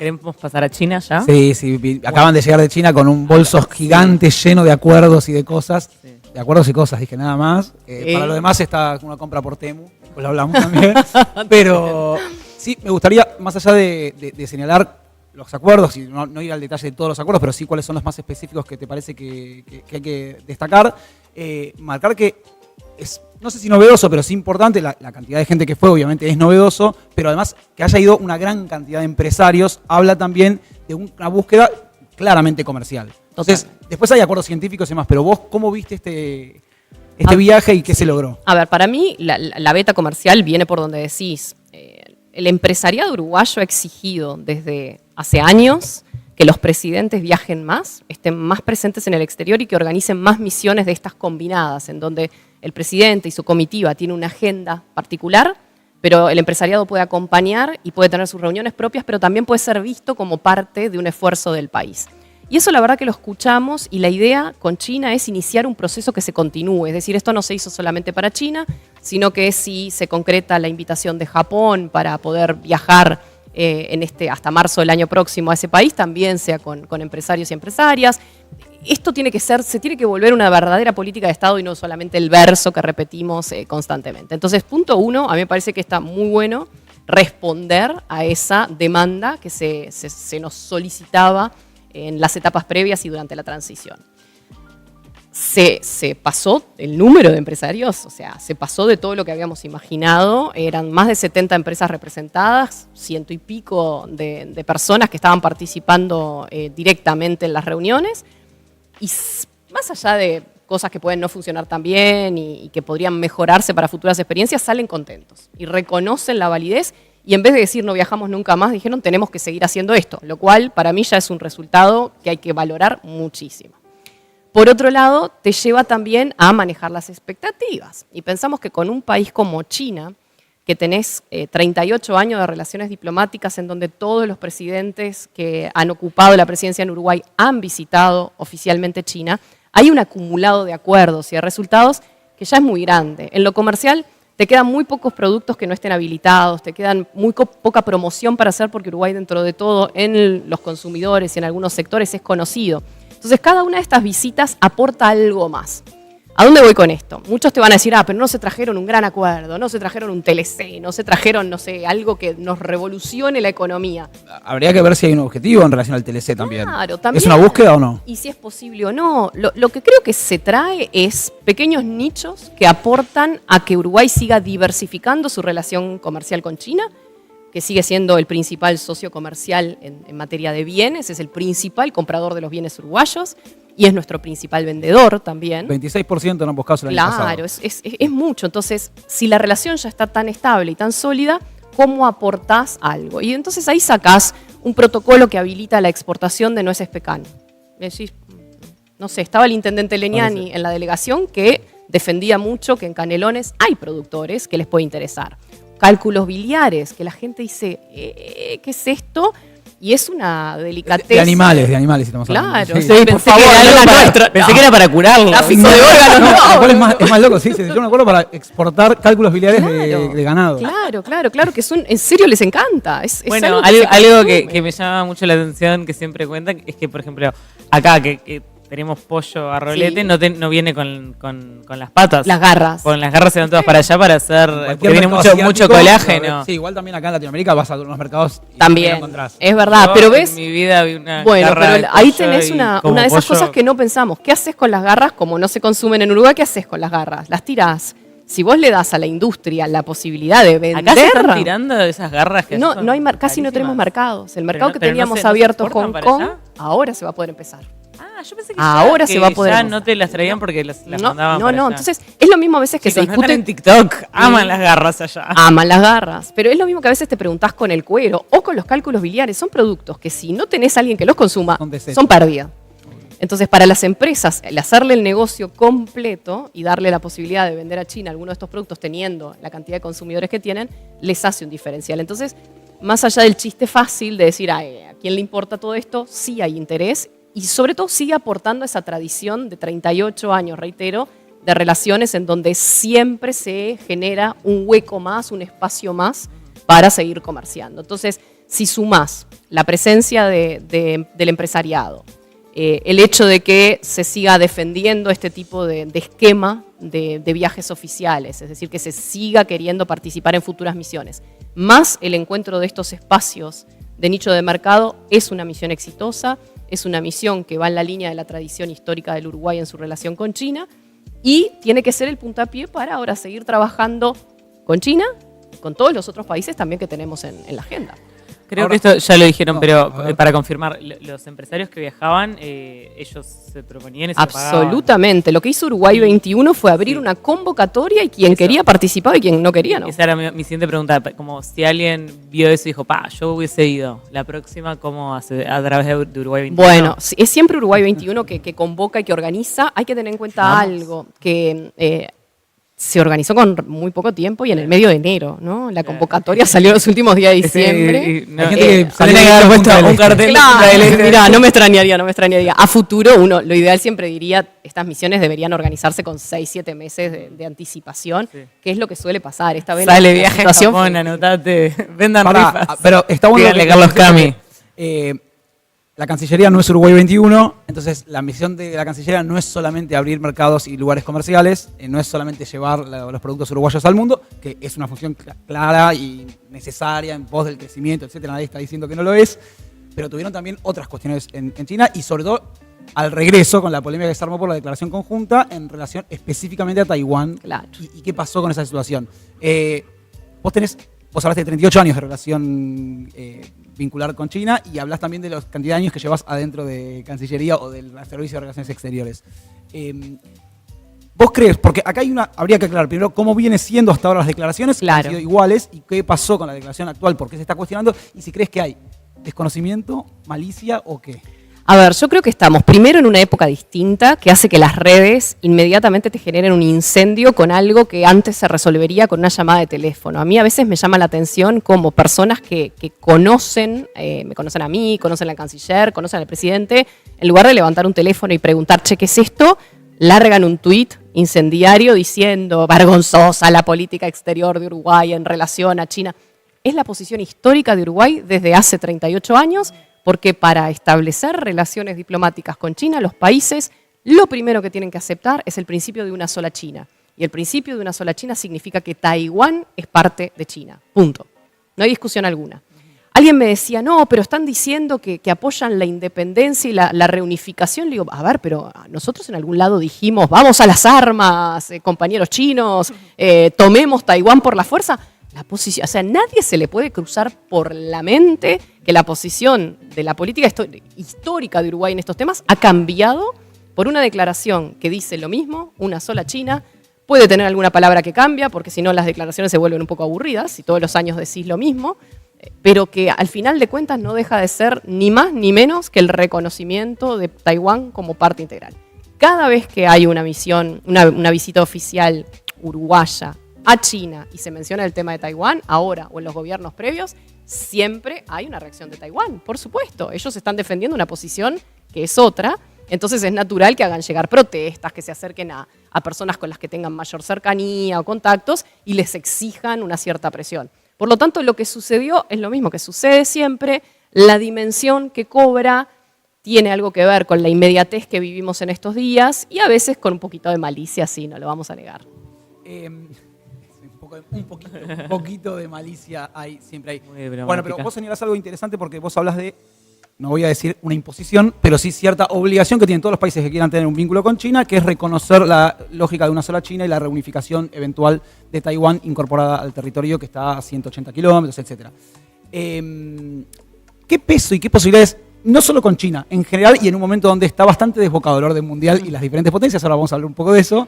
¿Queremos pasar a China ya? Sí, acaban de llegar de China con un bolso gigante lleno de acuerdos y de cosas. Sí. De acuerdos y cosas, dije nada más. Para lo demás está una compra por Temu, pues lo hablamos también. Pero sí, me gustaría, más allá de señalar los acuerdos, y no ir al detalle de todos los acuerdos, pero sí cuáles son los más específicos que te parece que hay que destacar, marcar que es, no sé si novedoso, pero sí importante, la cantidad de gente que fue, obviamente es novedoso, pero además que haya ido una gran cantidad de empresarios, habla también de una búsqueda claramente comercial. Entonces, después hay acuerdos científicos y demás, pero vos, ¿cómo viste este viaje y qué se logró? A ver, para mí la beta comercial viene por donde decís. El empresariado uruguayo ha exigido desde hace años que los presidentes viajen más, estén más presentes en el exterior y que organicen más misiones de estas combinadas, en donde el presidente y su comitiva tienen una agenda particular, pero el empresariado puede acompañar y puede tener sus reuniones propias, pero también puede ser visto como parte de un esfuerzo del país. Y eso la verdad que lo escuchamos, y la idea con China es iniciar un proceso que se continúe. Es decir, esto no se hizo solamente para China, sino que si se concreta la invitación de Japón para poder viajar hasta marzo del año próximo a ese país, también sea con empresarios y empresarias. Esto se tiene que volver una verdadera política de Estado y no solamente el verso que repetimos constantemente. Entonces, punto uno, a mí me parece que está muy bueno responder a esa demanda que se nos solicitaba en las etapas previas y durante la transición. Se pasó el número de empresarios, o sea, se pasó de todo lo que habíamos imaginado. Eran más de 70 empresas representadas, 100 y pico de personas que estaban participando directamente en las reuniones. Y más allá de cosas que pueden no funcionar tan bien y que podrían mejorarse para futuras experiencias, salen contentos y reconocen la validez. Y en vez de decir no viajamos nunca más, dijeron tenemos que seguir haciendo esto, lo cual para mí ya es un resultado que hay que valorar muchísimo. Por otro lado, te lleva también a manejar las expectativas. Y pensamos que con un país como China, que tenés 38 años de relaciones diplomáticas en donde todos los presidentes que han ocupado la presidencia en Uruguay han visitado oficialmente China, hay un acumulado de acuerdos y de resultados que ya es muy grande. En lo comercial, te quedan muy pocos productos que no estén habilitados, te quedan muy poca promoción para hacer porque Uruguay dentro de todo en los consumidores y en algunos sectores es conocido. Entonces cada una de estas visitas aporta algo más. ¿A dónde voy con esto? Muchos te van a decir, pero no se trajeron un gran acuerdo, no se trajeron un TLC, no se trajeron, no sé, algo que nos revolucione la economía. Habría que ver si hay un objetivo en relación al TLC también. Claro, también. ¿Es una búsqueda o no? Y si es posible o no. Lo que creo que se trae es pequeños nichos que aportan a que Uruguay siga diversificando su relación comercial con China, que sigue siendo el principal socio comercial en materia de bienes, es el principal comprador de los bienes uruguayos, y es nuestro principal vendedor también. 26% en ambos casos el año pasado. Claro, es mucho. Entonces, si la relación ya está tan estable y tan sólida, ¿cómo aportás algo? Y entonces ahí sacás un protocolo que habilita la exportación de nueces pecan. Decís, no sé, estaba el intendente Leñani en la delegación que defendía mucho que en Canelones hay productores que les puede interesar. Cálculos biliares, que la gente dice, ¿qué es esto? Y es una delicadeza. De animales estamos hablando. Claro, sí, por favor. Pensé que era para curarlo. Tráfico de órganos. Es más loco, sí, yo me acuerdo para exportar cálculos biliares de ganado. Claro, que en serio les encanta. Bueno, algo que me llama mucho la atención, que siempre cuentan, es que, por ejemplo, acá que tenemos pollo a rolete, sí. no viene con las patas. Las garras. Con las garras se van todas para allá para hacer, porque tiene mucho colágeno. Sí, igual también acá en Latinoamérica vas a unos mercados y también, es verdad, yo pero ves. En mi vida vi una bueno, garra pero ahí tenés una de esas cosas que no pensamos. ¿Qué haces con las garras? Como no se consumen en Uruguay, ¿qué haces con las garras? Las tirás. Si vos le das a la industria la posibilidad de vender. ¿Acá se están tirando esas garras que no hay casi no tenemos mercados. El mercado que teníamos abierto Hong Kong, ahora se va a poder empezar. Yo pensé que ahora se va a poder. Ya no te las traían porque las mandaban para allá. Entonces es lo mismo a veces que se discute. Están en TikTok, aman las garras allá. Aman las garras, pero es lo mismo que a veces te preguntás con el cuero o con los cálculos biliares. Son productos que si no tenés a alguien que los consuma, son pérdida. Entonces, para las empresas, el hacerle el negocio completo y darle la posibilidad de vender a China algunos de estos productos teniendo la cantidad de consumidores que tienen, les hace un diferencial. Entonces, más allá del chiste fácil de decir, ¿a quién le importa todo esto? Sí hay interés. Y sobre todo sigue aportando esa tradición de 38 años, reitero, de relaciones en donde siempre se genera un hueco más, un espacio más para seguir comerciando. Entonces, Si sumás la presencia del empresariado, el hecho de que se siga defendiendo este tipo de esquema de viajes oficiales, es decir, que se siga queriendo participar en futuras misiones, más el encuentro de estos espacios de nicho de mercado, es una misión exitosa, es una misión que va en la línea de la tradición histórica del Uruguay en su relación con China y tiene que ser el puntapié para ahora seguir trabajando con China y con todos los otros países también que tenemos en la agenda. Creo Ahora, que esto ya lo dijeron, no, pero para confirmar, los empresarios que viajaban, ellos se proponían y se pagaban. Absolutamente. Lo que hizo Uruguay 21 fue abrir una convocatoria y quien quería participaba y quien no quería no. Esa era mi siguiente pregunta. Como si alguien vio eso y dijo, yo hubiese ido. La próxima, ¿cómo hace? A través de Uruguay 21. Bueno, es siempre Uruguay 21 que convoca y que organiza. Hay que tener en cuenta algo, que se organizó con muy poco tiempo y en el medio de enero, ¿no? La convocatoria salió los últimos días de diciembre. Hay gente que Tiene que haber puesto un cartel. Claro, mirá, no me extrañaría. A futuro, lo ideal siempre diría, estas misiones deberían organizarse con 6-7 meses de anticipación, que es lo que suele pasar. Esta vez Sale la viaje a situación Japón, anotate, vendan rifas. Pero está bueno. Díganle Carlos Cami. La Cancillería no es Uruguay 21, entonces la misión de la Cancillería no es solamente abrir mercados y lugares comerciales, no es solamente llevar los productos uruguayos al mundo, que es una función clara y necesaria en pos del crecimiento, etcétera. Nadie está diciendo que no lo es, pero tuvieron también otras cuestiones en China y sobre todo al regreso con la polémica que se armó por la declaración conjunta en relación específicamente a Taiwán. Claro. Y qué pasó con esa situación. Vos hablaste de 38 años de relación vincular con China y hablas también de la cantidad de años que llevas adentro de Cancillería o del Servicio de Relaciones Exteriores. ¿Vos crees? Porque acá habría que aclarar primero cómo viene siendo hasta ahora las declaraciones, Claro. han sido iguales, y qué pasó con la declaración actual, por qué se está cuestionando, y si crees que hay desconocimiento, malicia o qué. A ver, yo creo que estamos primero en una época distinta que hace que las redes inmediatamente te generen un incendio con algo que antes se resolvería con una llamada de teléfono. A mí a veces me llama la atención como personas que conocen, me conocen a mí, conocen al canciller, conocen al presidente, en lugar de levantar un teléfono y preguntar, che, ¿qué es esto?, largan un tuit incendiario diciendo vergonzosa la política exterior de Uruguay en relación a China. Es la posición histórica de Uruguay desde hace 38 años, porque para establecer relaciones diplomáticas con China, los países lo primero que tienen que aceptar es el principio de una sola China. Y el principio de una sola China significa que Taiwán es parte de China. Punto. No hay discusión alguna. Alguien me decía, no, pero están diciendo que apoyan la independencia y la reunificación. Le digo, a ver, pero nosotros en algún lado dijimos, vamos a las armas, compañeros chinos, tomemos Taiwán por la fuerza. La posición, o sea, nadie se le puede cruzar por la mente que la posición de la política histórica de Uruguay en estos temas ha cambiado por una declaración que dice lo mismo, una sola China. Puede tener alguna palabra que cambia, porque si no las declaraciones se vuelven un poco aburridas, si todos los años decís lo mismo, pero que al final de cuentas no deja de ser ni más ni menos que el reconocimiento de Taiwán como parte integral. Cada vez que hay una misión, una visita oficial uruguaya a China y se menciona el tema de Taiwán, ahora o en los gobiernos previos, siempre hay una reacción de Taiwán, por supuesto. Ellos están defendiendo una posición que es otra, entonces es natural que hagan llegar protestas, que se acerquen a personas con las que tengan mayor cercanía o contactos y les exijan una cierta presión. Por lo tanto, lo que sucedió es lo mismo que sucede siempre, la dimensión que cobra tiene algo que ver con la inmediatez que vivimos en estos días y a veces con un poquito de malicia, sí, no lo vamos a negar. Un poquito de malicia siempre hay. Bueno, pero vos señalás algo interesante porque vos hablas de, no voy a decir una imposición, pero sí cierta obligación que tienen todos los países que quieran tener un vínculo con China, que es reconocer la lógica de una sola China y la reunificación eventual de Taiwán incorporada al territorio que está a 180 kilómetros, etc. ¿Qué peso y qué posibilidades, no solo con China, en general y en un momento donde está bastante desbocado el orden mundial y las diferentes potencias, ahora vamos a hablar un poco de eso,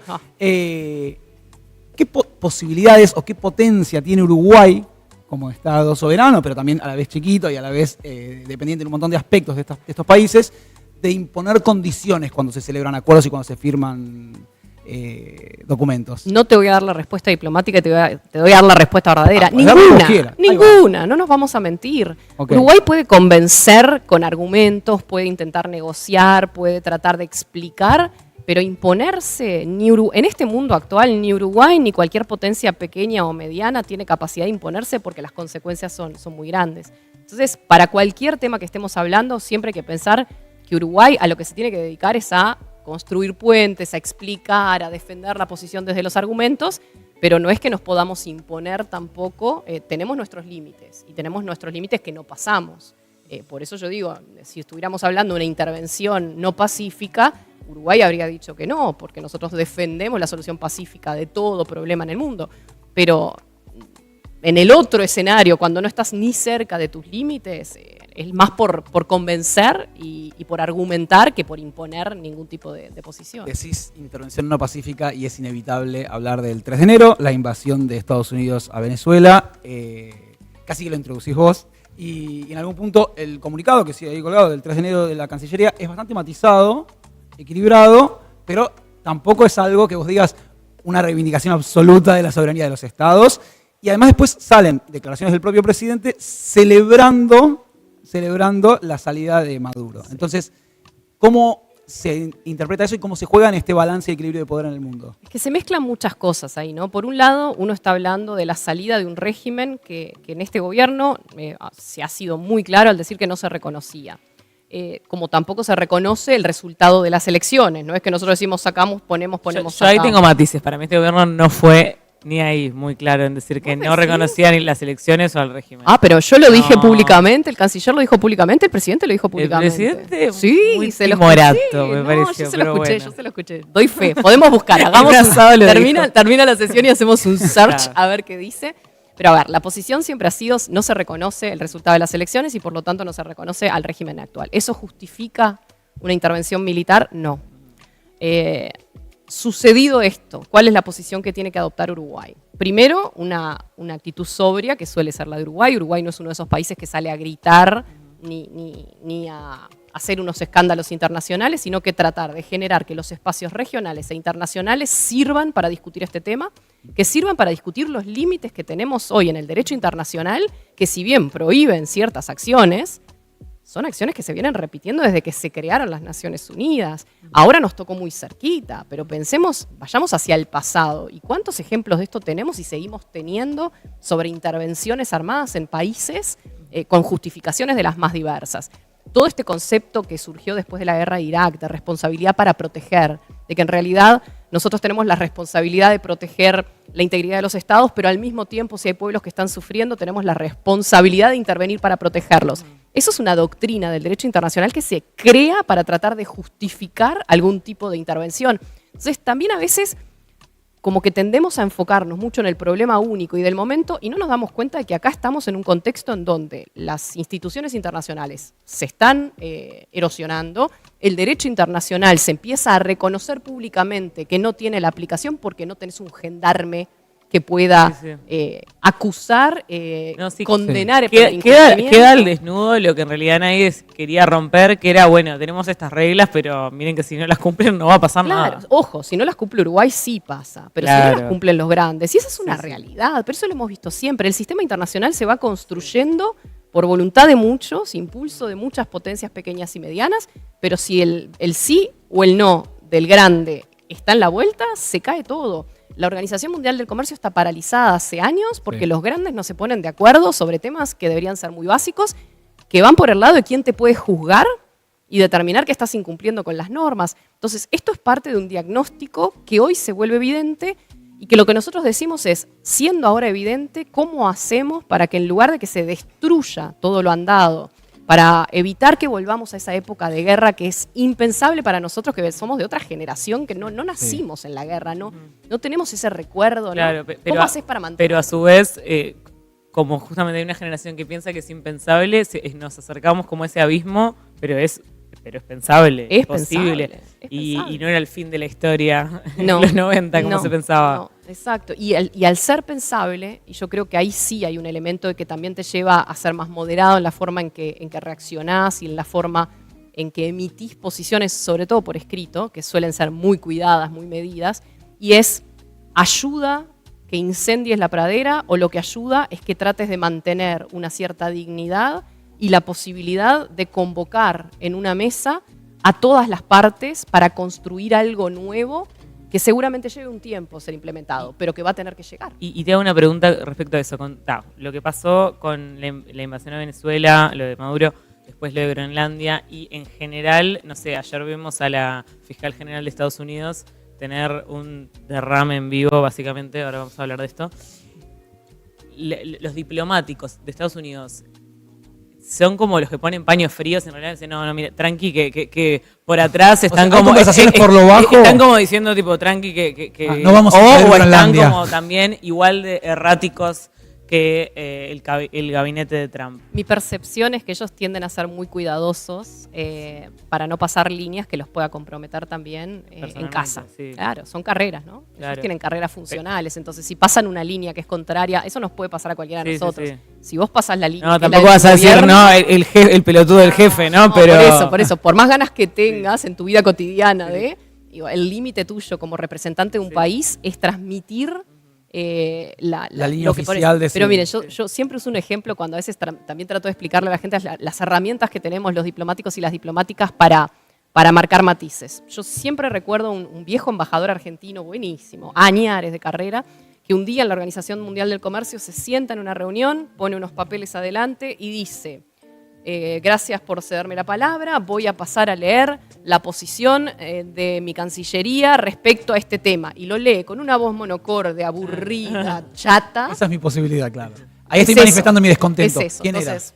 qué posibilidades o qué potencia tiene Uruguay como Estado soberano, pero también a la vez chiquito y a la vez dependiente en un montón de aspectos de estos países, de imponer condiciones cuando se celebran acuerdos y cuando se firman documentos? No te voy a dar la respuesta diplomática, te voy a dar la respuesta verdadera. Ninguna, ninguna, no nos vamos a mentir. Okay. Uruguay puede convencer con argumentos, puede intentar negociar, puede tratar de explicar, pero imponerse, en este mundo actual, ni Uruguay ni cualquier potencia pequeña o mediana tiene capacidad de imponerse porque las consecuencias son muy grandes. Entonces, para cualquier tema que estemos hablando, siempre hay que pensar que Uruguay a lo que se tiene que dedicar es a construir puentes, a explicar, a defender la posición desde los argumentos, pero no es que nos podamos imponer tampoco, tenemos nuestros límites, y tenemos nuestros límites que no pasamos. Por eso yo digo, si estuviéramos hablando de una intervención no pacífica, Uruguay habría dicho que no, porque nosotros defendemos la solución pacífica de todo problema en el mundo. Pero en el otro escenario, cuando no estás ni cerca de tus límites, es más por convencer y por argumentar que por imponer ningún tipo de posición. Decís intervención no pacífica y es inevitable hablar del 3 de enero, la invasión de Estados Unidos a Venezuela. Casi que lo introducís vos. Y en algún punto el comunicado que sigue ahí colgado del 3 de enero de la Cancillería es bastante matizado, equilibrado, pero tampoco es algo que vos digas una reivindicación absoluta de la soberanía de los estados. Y además después salen declaraciones del propio presidente celebrando la salida de Maduro. Entonces, ¿cómo se interpreta eso y cómo se juega en este balance y equilibrio de poder en el mundo? Es que se mezclan muchas cosas ahí, ¿no? Por un lado, uno está hablando de la salida de un régimen que en este gobierno se ha sido muy claro al decir que no se reconocía. Como tampoco se reconoce el resultado de las elecciones, no es que nosotros decimos sacamos, ponemos, Yo sacamos. ahí tengo matices. Para mí este gobierno no fue ni ahí muy claro en decir que no reconocía ni las elecciones o al régimen. Ah, pero yo lo dije públicamente, el canciller lo dijo públicamente, el presidente lo dijo públicamente. El presidente sí, se lo timorato, escuché. me No, pareció, yo se lo pero escuché, bueno. yo se lo escuché. Doy fe, podemos buscar, hagamos termina la sesión y hacemos un search a ver qué dice. Pero a ver, la posición siempre ha sido, no se reconoce el resultado de las elecciones y por lo tanto no se reconoce al régimen actual. ¿Eso justifica una intervención militar? No. Sucedido esto, ¿cuál es la posición que tiene que adoptar Uruguay? Primero, una actitud sobria, que suele ser la de Uruguay. Uruguay no es uno de esos países que sale a gritar ni a hacer unos escándalos internacionales, sino que tratar de generar que los espacios regionales e internacionales sirvan para discutir este tema, que sirvan para discutir los límites que tenemos hoy en el derecho internacional, que si bien prohíben ciertas acciones, son acciones que se vienen repitiendo desde que se crearon las Naciones Unidas. Ahora nos tocó muy cerquita, pero pensemos, vayamos hacia el pasado. ¿Y cuántos ejemplos de esto tenemos y seguimos teniendo sobre intervenciones armadas en países con justificaciones de las más diversas? Todo este concepto que surgió después de la guerra de Irak, de responsabilidad para proteger, de que en realidad nosotros tenemos la responsabilidad de proteger la integridad de los estados, pero al mismo tiempo, si hay pueblos que están sufriendo, tenemos la responsabilidad de intervenir para protegerlos. Eso es una doctrina del derecho internacional que se crea para tratar de justificar algún tipo de intervención. Entonces, también a veces como que tendemos a enfocarnos mucho en el problema único y del momento y no nos damos cuenta de que acá estamos en un contexto en donde las instituciones internacionales se están erosionando, el derecho internacional se empieza a reconocer públicamente que no tiene la aplicación porque no tenés un gendarme que pueda acusar, condenar. Queda al desnudo lo que en realidad nadie quería romper, que era, bueno, tenemos estas reglas, pero miren que si no las cumplen no va a pasar nada. Ojo, si no las cumple Uruguay sí pasa, pero si no las cumplen los grandes. Y esa es una realidad, pero eso lo hemos visto siempre. El sistema internacional se va construyendo por voluntad de muchos, impulso de muchas potencias pequeñas y medianas, pero si el sí o el no del grande está en la vuelta, se cae todo. La Organización Mundial del Comercio está paralizada hace años porque los grandes no se ponen de acuerdo sobre temas que deberían ser muy básicos, que van por el lado de quién te puede juzgar y determinar que estás incumpliendo con las normas. Entonces, esto es parte de un diagnóstico que hoy se vuelve evidente y que lo que nosotros decimos es, siendo ahora evidente, ¿cómo hacemos para que en lugar de que se destruya todo lo andado, para evitar que volvamos a esa época de guerra que es impensable para nosotros, que somos de otra generación, que no nacimos en la guerra, no tenemos ese recuerdo, claro, ¿no? ¿Cómo haces para mantener? Pero a su vez, como justamente hay una generación que piensa que es impensable, nos acercamos como a ese abismo, pero es pensable, es posible. Pensable. Y no era el fin de la historia en No, los 90, como se pensaba. No, exacto. Y al ser pensable, y yo creo que ahí sí hay un elemento de que también te lleva a ser más moderado en la forma en que reaccionás y en la forma en que emitís posiciones, sobre todo por escrito, que suelen ser muy cuidadas, muy medidas, y es ayuda que incendies la pradera o lo que ayuda es que trates de mantener una cierta dignidad y la posibilidad de convocar en una mesa a todas las partes para construir algo nuevo que seguramente lleve un tiempo ser implementado, pero que va a tener que llegar. Y te hago una pregunta respecto a eso. Lo que pasó con la invasión a Venezuela, lo de Maduro, después lo de Groenlandia, y en general, no sé, ayer vimos a la fiscal general de Estados Unidos tener un derrame en vivo, básicamente, ahora vamos a hablar de esto. Los diplomáticos de Estados Unidos son como los que ponen paños fríos, en realidad dicen, no, mira, tranqui, que por atrás están como... conversaciones por lo bajo. Están como diciendo, tipo, tranqui, que no vamos a o están Groenlandia. como también igual de erráticos que el gabinete de Trump. Mi percepción es que ellos tienden a ser muy cuidadosos para no pasar líneas que los pueda comprometer también en casa. Sí. Claro, son carreras, ¿no? Claro. Ellos tienen carreras funcionales, entonces si pasan una línea que es contraria, eso nos puede pasar a cualquiera de nosotros. Sí. Si vos pasás la línea... No, que tampoco vas a decir, no, el pelotudo del jefe, ¿no? Pero... Por eso, por más ganas que tengas en tu vida cotidiana el límite tuyo como representante de un país es transmitir... la línea oficial de... Pero miren, yo siempre uso un ejemplo cuando a veces también trato de explicarle a la gente las herramientas que tenemos los diplomáticos y las diplomáticas para marcar matices. Yo siempre recuerdo un viejo embajador argentino buenísimo, añares de carrera, que un día en la Organización Mundial del Comercio se sienta en una reunión, pone unos papeles adelante y dice... gracias por cederme la palabra, voy a pasar a leer la posición de mi Cancillería respecto a este tema. Y lo lee con una voz monocorde, aburrida, chata. Esa es mi posibilidad, claro. Ahí estoy manifestando mi descontento. Es eso. ¿Quién Entonces,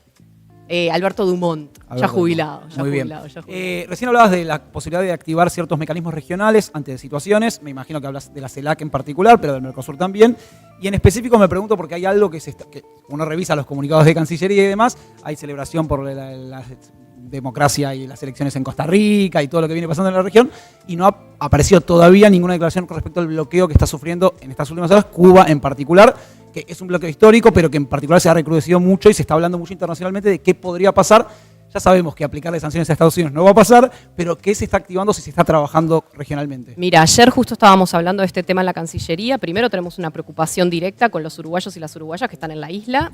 Alberto Dumont, ya jubilado. Muy bien. Recién hablabas de la posibilidad de activar ciertos mecanismos regionales ante situaciones. Me imagino que hablas de la CELAC en particular, pero del Mercosur también. Y en específico me pregunto porque hay algo que uno revisa los comunicados de Cancillería y demás. Hay celebración por la democracia y las elecciones en Costa Rica y todo lo que viene pasando en la región. Y no ha aparecido todavía ninguna declaración con respecto al bloqueo que está sufriendo en estas últimas horas Cuba en particular, que es un bloqueo histórico, pero que en particular se ha recrudecido mucho y se está hablando mucho internacionalmente de qué podría pasar. Ya sabemos que aplicarle sanciones a Estados Unidos no va a pasar, pero ¿qué se está activando si se está trabajando regionalmente? Mira, ayer justo estábamos hablando de este tema en la Cancillería. Primero tenemos una preocupación directa con los uruguayos y las uruguayas que están en la isla.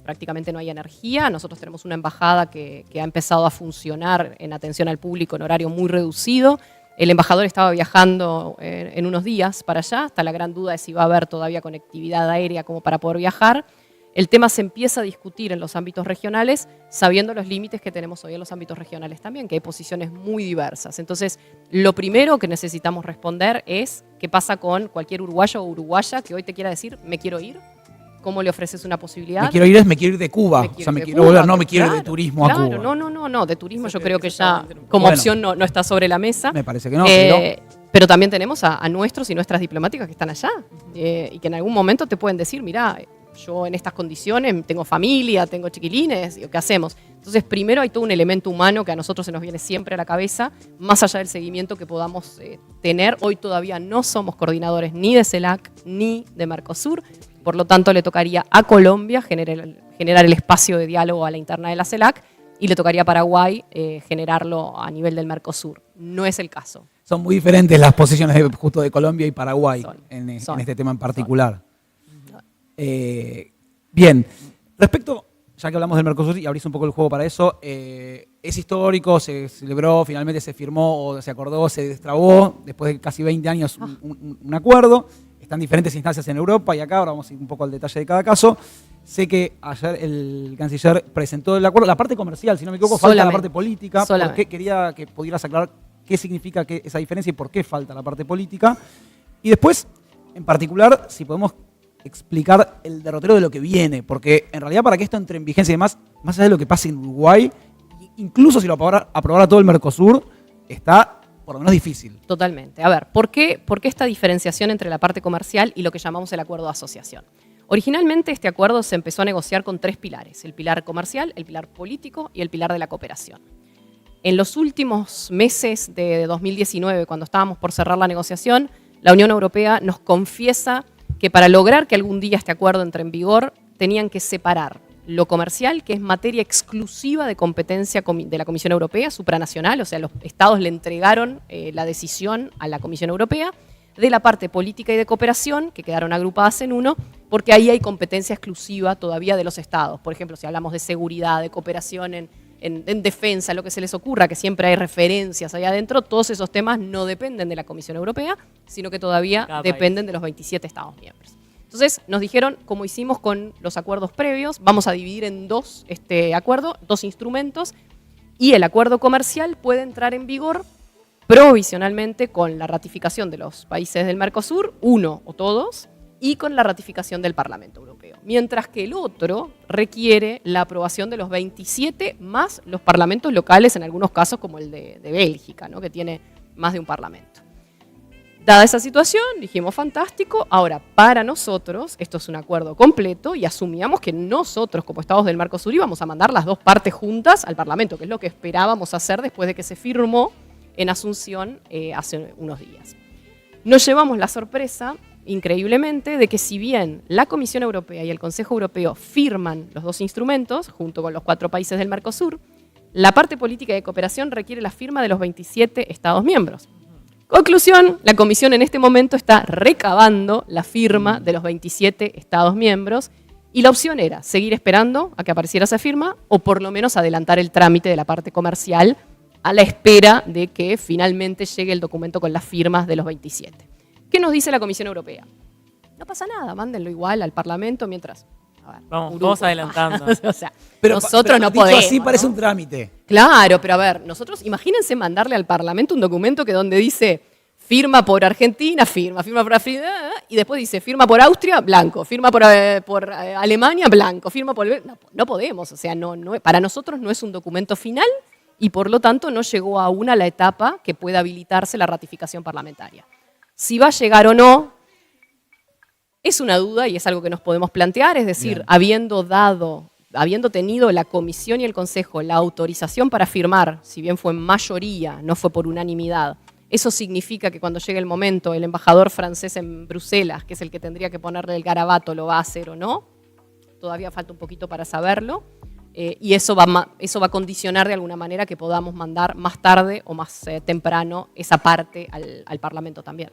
Prácticamente no hay energía. Nosotros tenemos una embajada que ha empezado a funcionar en atención al público en horario muy reducido. El embajador estaba viajando en unos días para allá. Hasta la gran duda de si va a haber todavía conectividad aérea como para poder viajar. El tema se empieza a discutir en los ámbitos regionales, sabiendo los límites que tenemos hoy en los ámbitos regionales también, que hay posiciones muy diversas. Entonces, lo primero que necesitamos responder es qué pasa con cualquier uruguayo o uruguaya que hoy te quiera decir, me quiero ir. ¿Cómo le ofreces una posibilidad? Me quiero ir de Cuba. Me quiero volver, no me quiero ir de turismo a Cuba. No, de turismo yo creo que ya como opción no está sobre la mesa. Me parece que no, pero también tenemos a nuestros y nuestras diplomáticas que están allá y que en algún momento te pueden decir, mirá, yo en estas condiciones tengo familia, tengo chiquilines, ¿qué hacemos? Entonces, primero hay todo un elemento humano que a nosotros se nos viene siempre a la cabeza, más allá del seguimiento que podamos tener. Hoy todavía no somos coordinadores ni de CELAC ni de Mercosur, por lo tanto le tocaría a Colombia generar el espacio de diálogo a la interna de la CELAC y le tocaría a Paraguay generarlo a nivel del Mercosur. No es el caso. Son muy diferentes las posiciones justo de Colombia y Paraguay en este tema en particular. Bien, respecto, ya que hablamos del Mercosur y abrís un poco el juego para eso, es histórico, se celebró, finalmente se firmó o se acordó, se destrabó después de casi 20 años un acuerdo. Están diferentes instancias en Europa y acá, ahora vamos a ir un poco al detalle de cada caso. Sé que ayer el canciller presentó el acuerdo, la parte comercial, si no me equivoco, falta la parte política. Porque quería que pudieras aclarar qué significa esa diferencia y por qué falta la parte política. Y después, en particular, si podemos explicar el derrotero de lo que viene, porque en realidad para que esto entre en vigencia y demás, más allá de lo que pase en Uruguay, incluso si lo aprobara todo el Mercosur, está por lo menos difícil. Totalmente. A ver, ¿por qué esta diferenciación entre la parte comercial y lo que llamamos el acuerdo de asociación? Originalmente este acuerdo se empezó a negociar con 3 pilares, el pilar comercial, el pilar político y el pilar de la cooperación. En los últimos meses de 2019, cuando estábamos por cerrar la negociación, la Unión Europea nos confiesa que para lograr que algún día este acuerdo entre en vigor, tenían que separar lo comercial, que es materia exclusiva de competencia de la Comisión Europea, supranacional, o sea, los estados le entregaron la decisión a la Comisión Europea, de la parte política y de cooperación, que quedaron agrupadas en uno, porque ahí hay competencia exclusiva todavía de los estados. Por ejemplo, si hablamos de seguridad, de cooperación en en defensa, lo que se les ocurra, que siempre hay referencias ahí adentro, todos esos temas no dependen de la Comisión Europea, sino que todavía dependen de los 27 Estados miembros. Entonces nos dijeron, como hicimos con los acuerdos previos, vamos a dividir en dos este acuerdo, dos instrumentos, y el acuerdo comercial puede entrar en vigor provisionalmente con la ratificación de los países del Mercosur, uno o todos, y con la ratificación del Parlamento Europeo. Mientras que el otro requiere la aprobación de los 27 más los parlamentos locales, en algunos casos como el de Bélgica, ¿no? Que tiene más de un parlamento. Dada esa situación, dijimos fantástico, ahora para nosotros esto es un acuerdo completo y asumíamos que nosotros como Estados del Mercosur íbamos a mandar las dos partes juntas al Parlamento, que es lo que esperábamos hacer después de que se firmó en Asunción hace unos días. Nos llevamos la sorpresa, increíblemente, de que si bien la Comisión Europea y el Consejo Europeo firman los dos instrumentos, junto con los 4 países del Mercosur, la parte política de cooperación requiere la firma de los 27 Estados miembros. Conclusión, la Comisión en este momento está recabando la firma de los 27 Estados miembros y la opción era seguir esperando a que apareciera esa firma o por lo menos adelantar el trámite de la parte comercial a la espera de que finalmente llegue el documento con las firmas de los 27. ¿Qué nos dice la Comisión Europea? No pasa nada, mándenlo igual al Parlamento mientras... A ver, vamos adelantando. O sea, nosotros pero no dicho podemos. así parece ¿no? un trámite. Claro, pero a ver, nosotros, imagínense mandarle al Parlamento un documento que donde dice firma por Argentina, firma por Argentina, y después dice firma por Austria, blanco, firma por Alemania, blanco, firma por... No podemos, o sea, para nosotros no es un documento final y por lo tanto no llegó aún a la etapa que pueda habilitarse la ratificación parlamentaria. Si va a llegar o no, es una duda y es algo que nos podemos plantear, es decir, Bien. habiendo tenido la Comisión y el Consejo la autorización para firmar, si bien fue en mayoría, no fue por unanimidad, eso significa que cuando llegue el momento, el embajador francés en Bruselas, que es el que tendría que ponerle el garabato, lo va a hacer o no. Todavía falta un poquito para saberlo. Y eso va a condicionar de alguna manera que podamos mandar más tarde o más temprano esa parte al Parlamento también.